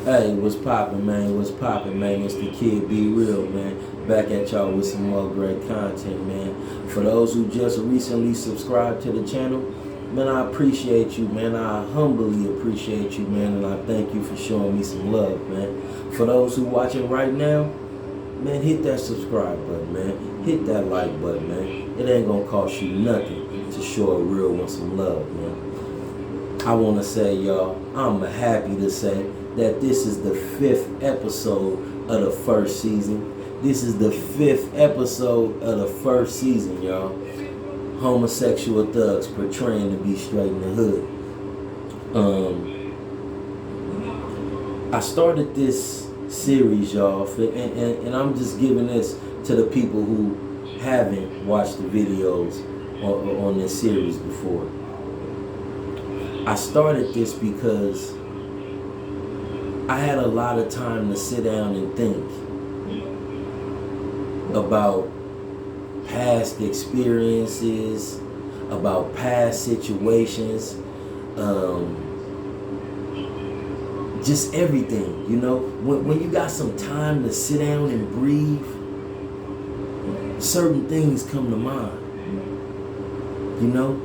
Hey, what's poppin', man? What's poppin', man? It's the kid, Be Real, man. Back at y'all with some more great content, man. For those who just recently subscribed to the channel, man, I appreciate you, man. I humbly appreciate you, man, and I thank you for showing me some love, man. For those who watching right now, man, hit that subscribe button, man. Hit that like button, man. It ain't gonna cost you nothing to show a real one some love, man. I wanna say, y'all, I'm happy to say that this is the 5th episode of the first season. This is the 5th episode of the first season, y'all. Homosexual thugs portraying to be straight in the hood. I started this series, y'all, and I'm just giving this to the people who haven't watched the videos on this series before. I started this because I had a lot of time to sit down and think about past experiences, about past situations, just everything, you know. When you got some time to sit down and breathe, certain things come to mind, you know.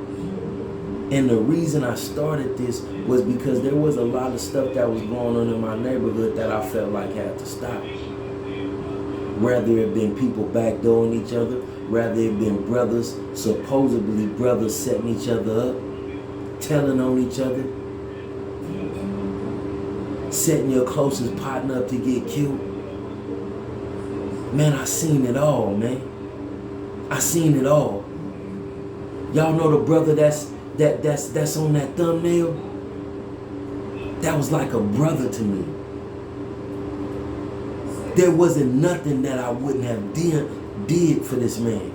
And the reason I started this was because there was a lot of stuff that was going on in my neighborhood that I felt like had to stop. Rather it been people backdooring each other, rather it been brothers, supposedly brothers setting each other up, telling on each other, setting your closest partner up to get killed. Man, I seen it all, man. I seen it all. Y'all know the brother that's on that thumbnail? That was like a brother to me. There wasn't nothing that I wouldn't have did for this man.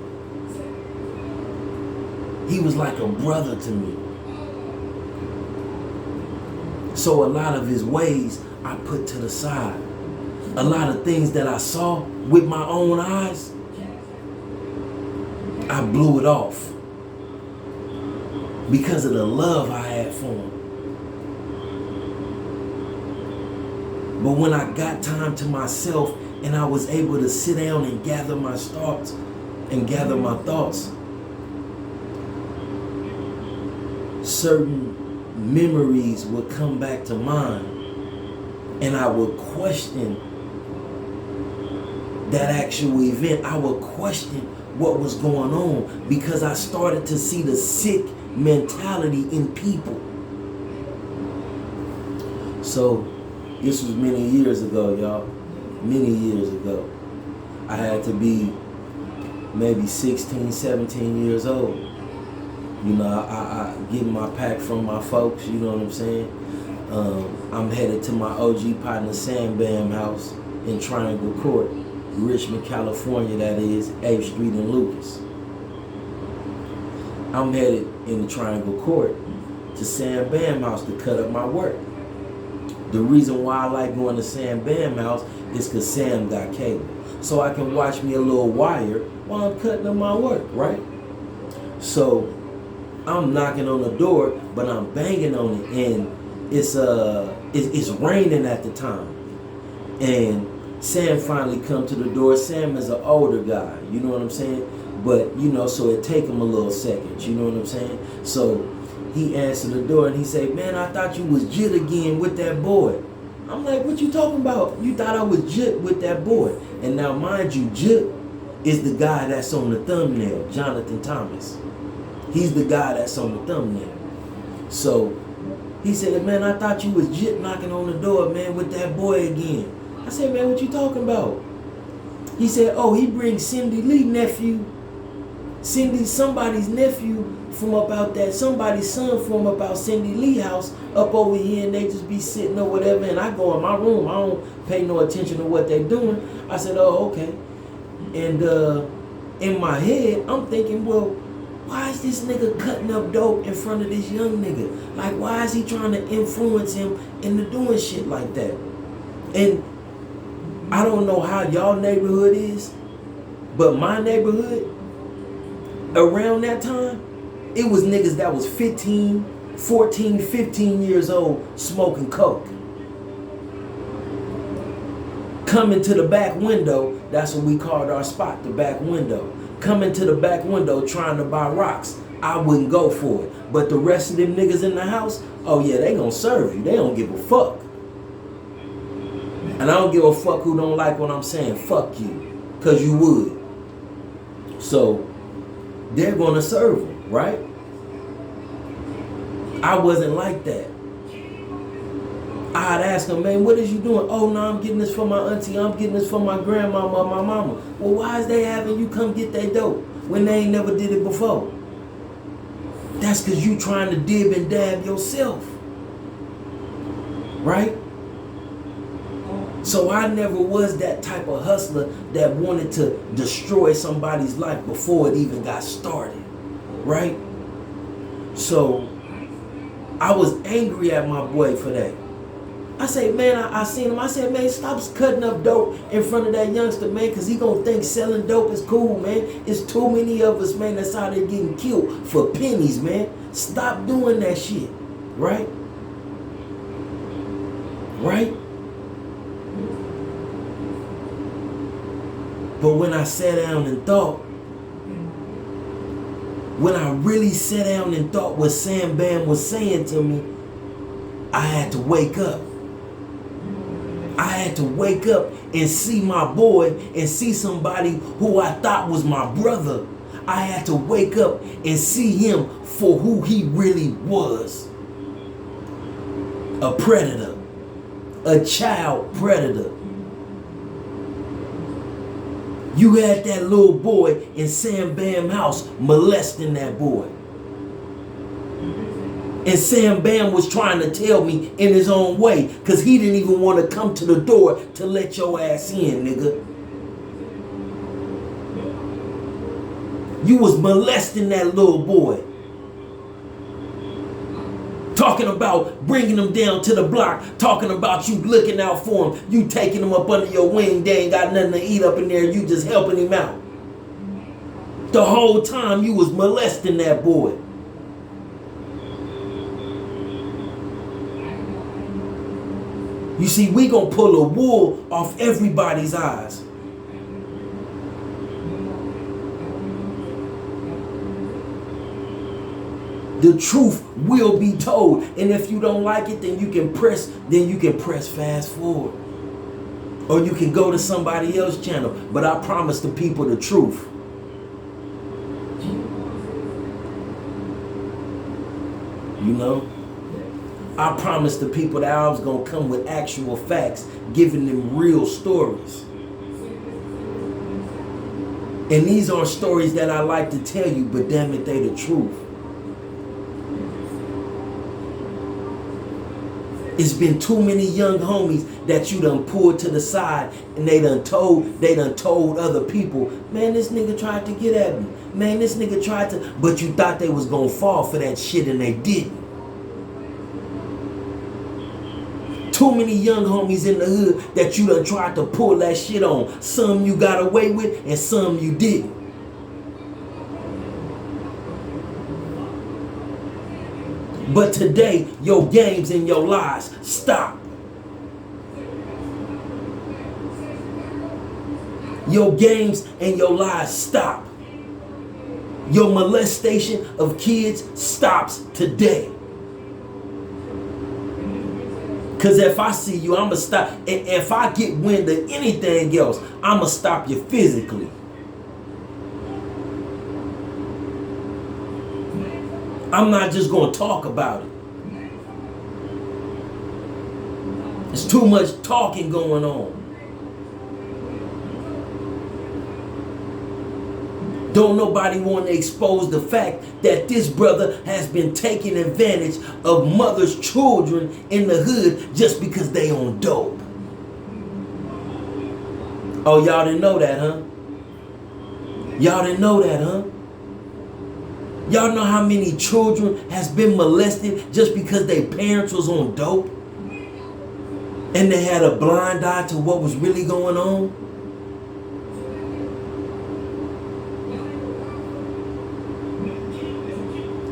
He was like a brother to me. So a lot of his ways I put to the side. A lot of things that I saw with my own eyes, I blew it off because of the love I had for him. But when I got time to myself and I was able to sit down and gather my thoughts, certain memories would come back to mind, and I would question that actual event. I would question what was going on because I started to see the sick mentality in people. So this was many years ago, y'all. Many years ago. I had to be maybe 16, 17 years old. You know, I get my pack from my folks, you know what I'm saying? I'm headed to my OG partner Sam Bam house in Triangle Court, Richmond, California, that is, 8th Street and Lucas. I'm headed in the Triangle Court to Sam Bam house to cut up my work. The reason why I like going to Sam Bam house is because Sam got cable. So I can watch me a little wire while I'm cutting up my work, right? So I'm knocking on the door, but I'm banging on it, and it's raining at the time. And Sam finally come to the door. Sam is an older guy, you know what I'm saying? But, you know, so it take him a little second, you know what I'm saying? So he answered the door and he said, "Man, I thought you was Jit again with that boy." I'm like, "What you talking about? You thought I was Jit with that boy?" And now, mind you, Jit is the guy that's on the thumbnail, Jonathan Thomas. He's the guy that's on the thumbnail. So he said, "Man, I thought you was Jit knocking on the door, man, with that boy again." I said, "Man, what you talking about?" He said, "Oh, he brings Cindy Lee nephew. Somebody's nephew from about that, somebody's son from about Cindy Lee house up over here, and they just be sitting or whatever." And I go in my room. I don't pay no attention to what they're doing. I said, "Oh, okay." And in my head, I'm thinking, well, why is this nigga cutting up dope in front of this young nigga? Like, why is he trying to influence him into doing shit like that? And I don't know how y'all neighborhood is, but my neighborhood, around that time, it was niggas that was 14, 15 years old smoking coke. Coming to the back window, that's what we called our spot, the back window. Coming to the back window trying to buy rocks. I wouldn't go for it. But the rest of them niggas in the house, oh yeah, they gonna serve you. They don't give a fuck. And I don't give a fuck who don't like what I'm saying. Fuck you. Because you would. So, they're gonna serve them, right? I wasn't like that. I'd ask them, man, what is you doing? Oh, no, I'm getting this for my auntie. I'm getting this for my grandmama, my mama. Well, why is they having you come get that dope when they ain't never did it before? That's because you trying to dib and dab yourself. Right? So I never was that type of hustler that wanted to destroy somebody's life before it even got started. Right? So I was angry at my boy for that. I say, man, I seen him. I said, man, stop cutting up dope in front of that youngster, man, because he going to think selling dope is cool, man. It's too many of us, man, that's out there getting killed for pennies, man. Stop doing that shit, right? Right? But when I sat down and thought, when I really sat down and thought what Sam Bam was saying to me, I had to wake up. I had to wake up and see my boy and see somebody who I thought was my brother. I had to wake up and see him for who he really was. A predator. A child predator. You had that little boy in Sam Bam house molesting that boy. And Sam Bam was trying to tell me in his own way, because he didn't even want to come to the door to let your ass in, nigga. You was molesting that little boy. Talking about bringing him down to the block. Talking about you looking out for him. You taking him up under your wing. They ain't got nothing to eat up in there. You just helping him out. The whole time you was molesting that boy. You see, we gonna pull a wool off everybody's eyes. The truth will be told. And if you don't like it, then you can press fast forward. Or you can go to somebody else's channel. But I promise the people the truth. You know? I promised the people that I was going to come with actual facts, giving them real stories. And these are stories that I like to tell you, but damn it, they the truth. It's been too many young homies that you done pulled to the side and they done told other people, man, this nigga tried to get at me. Man, this nigga tried to, but you thought they was going to fall for that shit and they didn't. Too many young homies in the hood that you done tried to pull that shit on. Some you got away with and some you didn't. But today, your games and your lies stop. Your games and your lies stop. Your molestation of kids stops today. Because if I see you, I'm going to stop. And if I get wind of anything else, I'm going to stop you physically. I'm not just going to talk about it. There's too much talking going on. Don't nobody want to expose the fact that this brother has been taking advantage of mothers' children in the hood just because they on dope. Oh, y'all didn't know that, huh? Y'all didn't know that, huh? Y'all know how many children has been molested just because their parents was on dope? And they had a blind eye to what was really going on?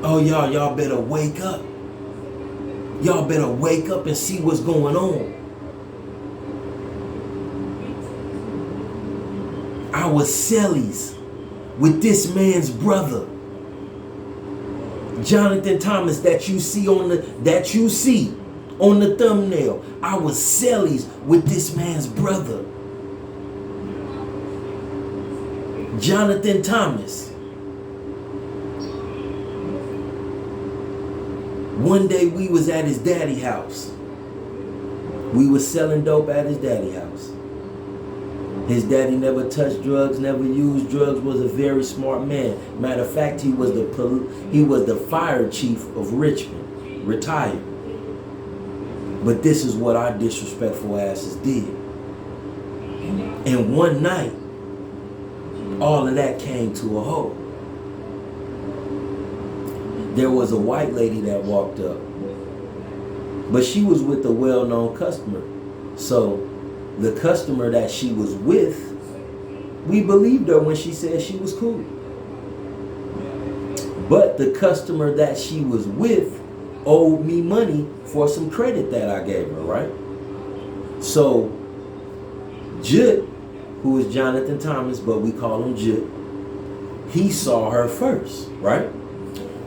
Oh, y'all better wake up. Y'all better wake up and see what's going on. I was cellies with this man's brother. Jonathan Thomas that you see on the thumbnail. I was cellies with this man's brother. Jonathan Thomas. One day we was at his daddy's house. We was selling dope at his daddy's house. His daddy never touched drugs, never used drugs, was a very smart man. Matter of fact, he was the fire chief of Richmond, retired. But this is what our disrespectful asses did. And one night, all of that came to a halt. There was a white lady that walked up, but she was with a well-known customer. So the customer that she was with, we believed her when she said she was cool. But the customer that she was with owed me money for some credit that I gave her, right? So Jut, who is Jonathan Thomas, but we call him Jut, he saw her first, right?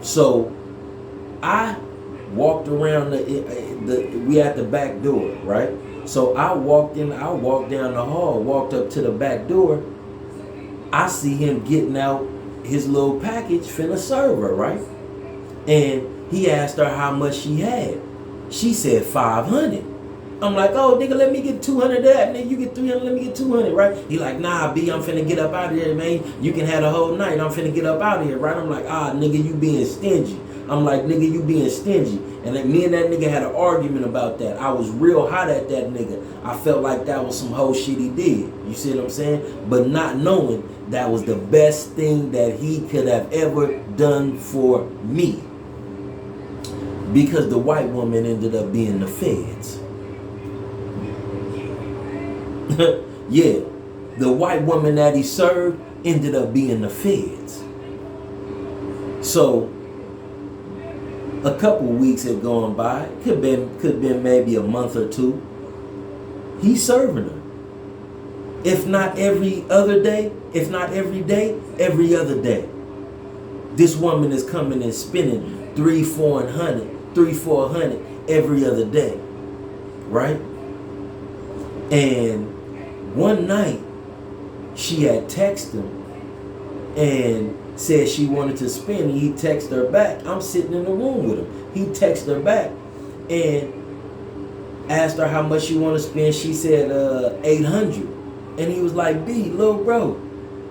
So I walked around we at the back door, right? So I walked down the hall, walked up to the back door. I see him getting out his little package, finna serve her, right? And he asked her how much she had. She said 500. I'm like, oh, nigga, let me get 200 of that. Nigga, you get 300, let me get 200, right? He like, nah, B, I'm finna get up out of here, man. You can have the whole night. I'm finna get up out of here, right? I'm like, nigga, you being stingy. I'm like, nigga, you being stingy. And like, me and that nigga had an argument about that. I was real hot at that nigga. I felt like that was some whole shit he did. You see what I'm saying? But not knowing that was the best thing that he could have ever done for me. Because the white woman ended up being the feds. Yeah, the white woman that he served ended up being the feds. So a couple weeks had gone by, could been maybe a month or two. He's serving her. If not every other day, if not every day, every other day. This woman is coming and spending $300-400 every other day, right? And one night, she had texted him and said she wanted to spend, and he texted her back. I'm sitting in the room with him. He texted her back and asked her how much she wanted to spend. She said 800. And he was like, B, little bro,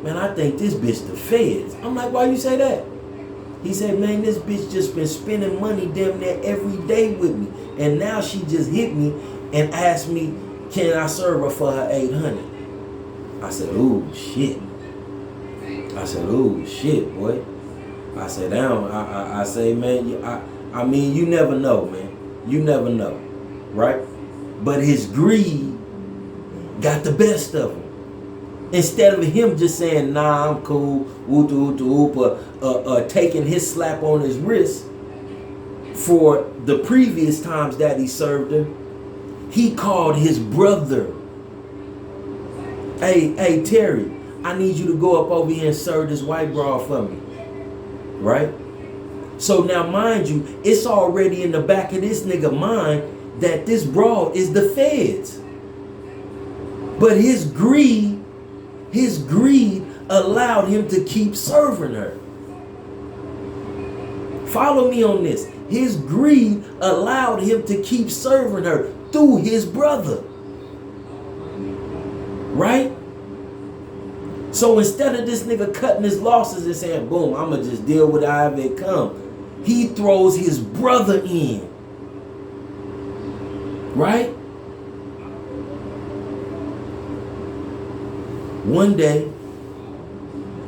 man, I think this bitch the feds. I'm like, why you say that? He said, man, this bitch just been spending money damn near every day with me. And now she just hit me and asked me, can I serve her for her 800? I said, ooh, shit. I said, ooh, shit, boy. I said, damn, I say, man, I mean, you never know, man. You never know, right? But his greed got the best of him. Instead of him just saying, nah, I'm cool, taking his slap on his wrist for the previous times that he served her, he called his brother. Hey, Terry, I need you to go up over here and serve this white broad for me. Right? So now, mind you, it's already in the back of this nigga mind that this broad is the feds. But his greed allowed him to keep serving her. Follow me on this. His greed allowed him to keep serving her through his brother. Right? So instead of this nigga cutting his losses and saying, boom, I'ma just deal with however it come, he throws his brother in. Right? One day,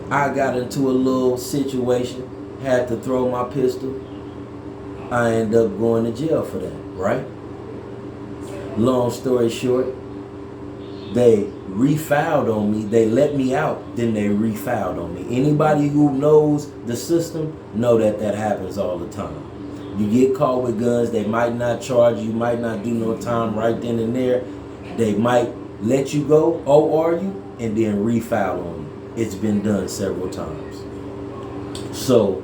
I got into a little situation, had to throw my pistol. I ended up going to jail for that, right? Long story short, they refiled on me. They let me out, then they refiled on me. Anybody who knows the system know that happens all the time. You get caught with guns, they might not charge you, might not do no time right then and there. They might let you go, OR you, and then refile on you. It's been done several times. So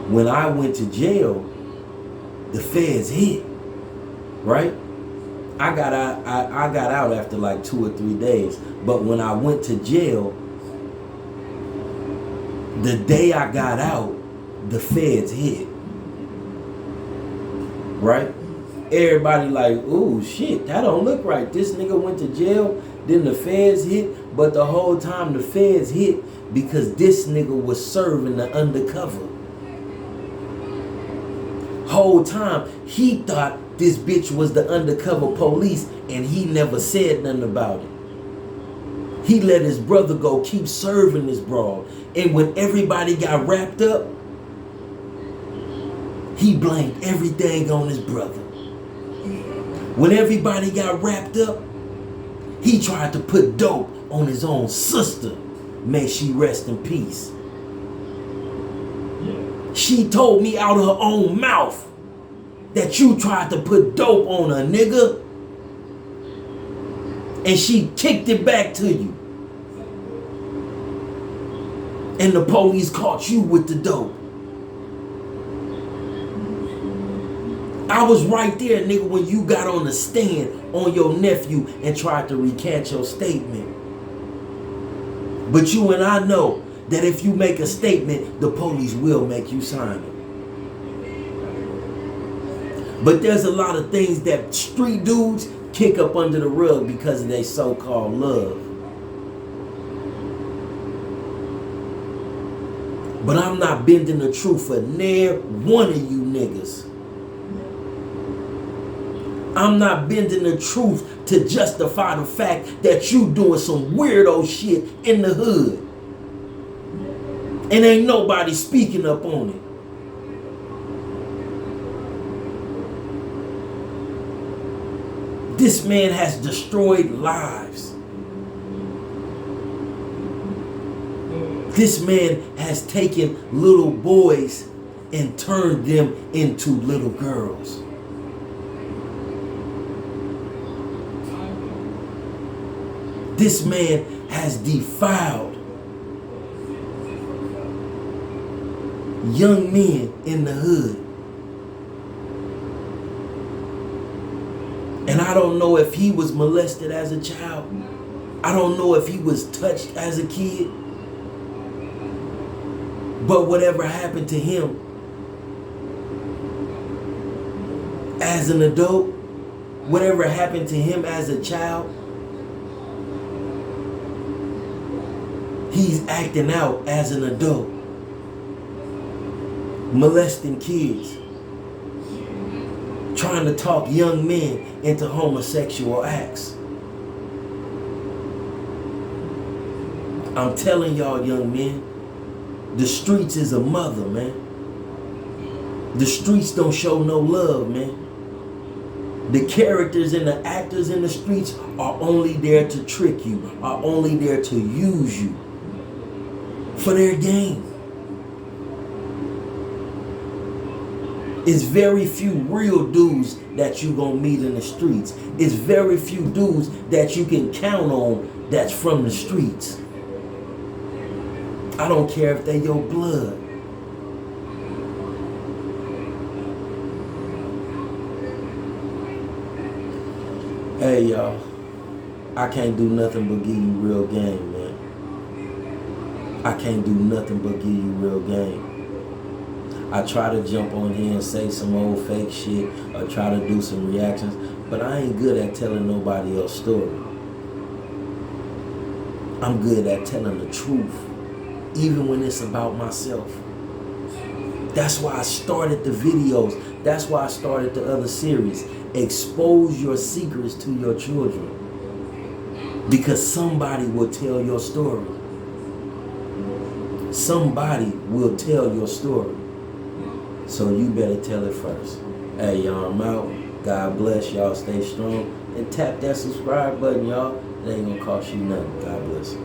when I went to jail, the feds hit, right? I got out after like 2 or 3 days. But when I went to jail, the day I got out, the feds hit. Right? Everybody like, ooh, shit, that don't look right. This nigga went to jail, then the feds hit. But the whole time the feds hit because this nigga was serving the undercover. Whole time he thought this bitch was the undercover police, and he never said nothing about it. He let his brother go keep serving this broad. And when everybody got wrapped up, he blamed everything on his brother. When everybody got wrapped up, he tried to put dope on his own sister. May she rest in peace. She told me out of her own mouth that you tried to put dope on a nigga, and she kicked it back to you. And the police caught you with the dope. I was right there, nigga, when you got on the stand on your nephew and tried to recant your statement. But you and I know that if you make a statement, the police will make you sign it. But there's a lot of things that street dudes kick up under the rug because of their so-called love. But I'm not bending the truth for near one of you niggas. I'm not bending the truth to justify the fact that you doing some weirdo shit in the hood. And ain't nobody speaking up on it. This man has destroyed lives. This man has taken little boys and turned them into little girls. This man has defiled young men in the hood. And I don't know if he was molested as a child. I don't know if he was touched as a kid. But whatever happened to him as an adult, whatever happened to him as a child, he's acting out as an adult, molesting kids, trying to talk young men into homosexual acts. I'm telling y'all, young men, the streets is a mother, man. The streets don't show no love, man. The characters and the actors in the streets are only there to trick you, are only there to use you for their gain. It's very few real dudes that you gonna meet in the streets. It's very few dudes that you can count on that's from the streets. I don't care if they your blood. Hey y'all, I can't do nothing but give you real game, man. I can't do nothing but give you real game. I try to jump on here and say some old fake shit or try to do some reactions, but I ain't good at telling nobody else's story. I'm good at telling the truth, even when it's about myself. That's why I started the videos. That's why I started the other series. Expose your secrets to your children, because somebody will tell your story. Somebody will tell your story. So you better tell it first. Hey, y'all, I'm out. God bless y'all. Stay strong. And tap that subscribe button, y'all. It ain't gonna cost you nothing. God bless.